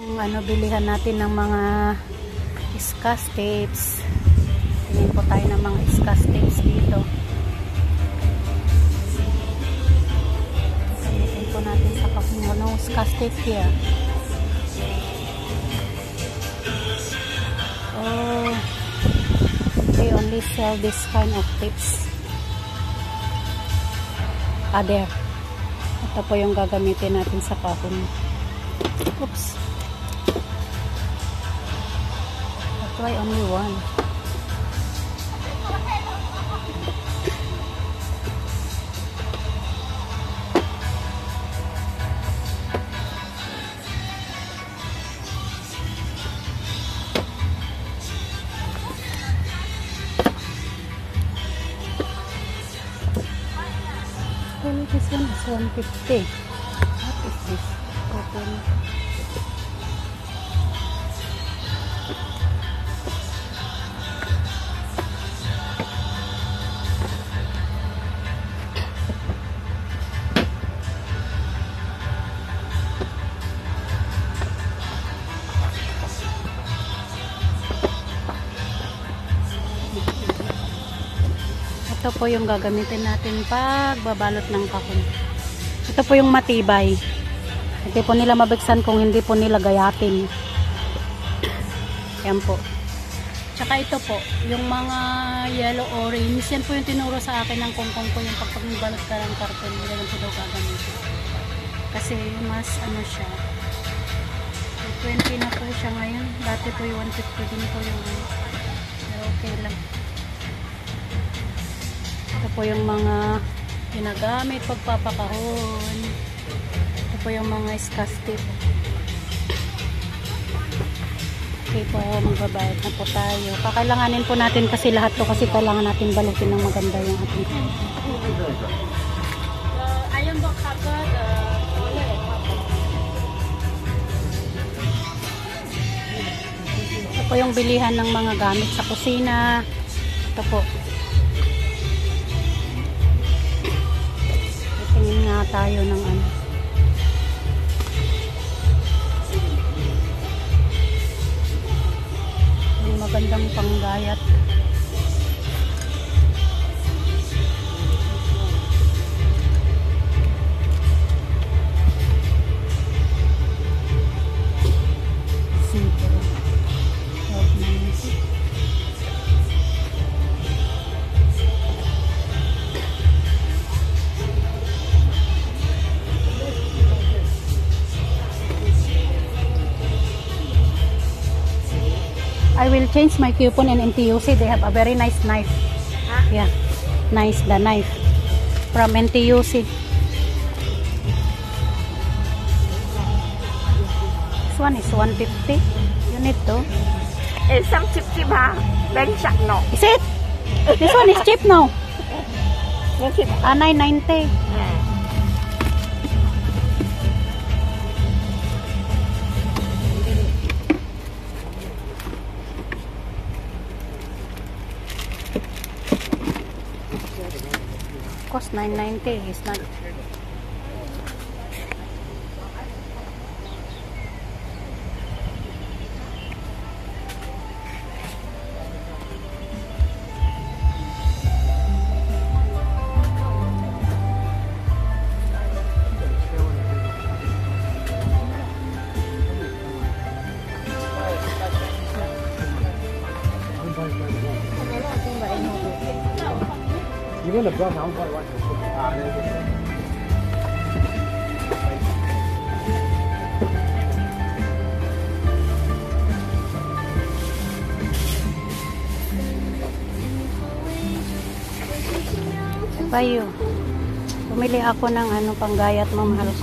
Bilihan natin ng mga scotch tapes. Tingin po tayo ng mga scotch tapes dito. Gamitin po natin sa pagmulong scotch tape here. Oh, they only sell this kind of tapes. There. Ito po yung gagamitin natin sa kahon. Oops. I'll try only one. Well, this one is 150. What is this? Open. Ito po yung gagamitin natin pag babalot ng kahon. Ito po yung matibay. Hindi po nila mabigsan kung hindi po nila gayatin. Yan po. Tsaka ito po, yung mga yellow orange, yan po yung tinuro sa akin ng kongkong ko, yung pagbalot ka ng karton, yan po daw gagamitin. Kasi mas ano siya, 20 na po siya ngayon. Dati po yung 150 din po yung ano. Pero okay lang. Ito po yung mga ginagamit pagpapakahon. Ito po yung mga scotch tape. Okay po, magbabayad na po tayo. Kakailanganin po natin kasi lahat to kasi kailangan natin balutin ng maganda yung ating kahon. Ito po yung bilihan ng mga gamit sa kusina. Ito po. Tingin nga tayo ng ano. Yung magandang panggayat. Simple. I will change my coupon in NTUC. They have a very nice knife. Huh? Yeah, nice the knife from NTUC. This one is 150. You need to. It's some cheap, huh? Very cheap, no. Is it? This one is cheap now. 990. Cost 990 is not. Even the brown house, what? Bayo. Pumili ako ng ano panggayat, mamahal ko.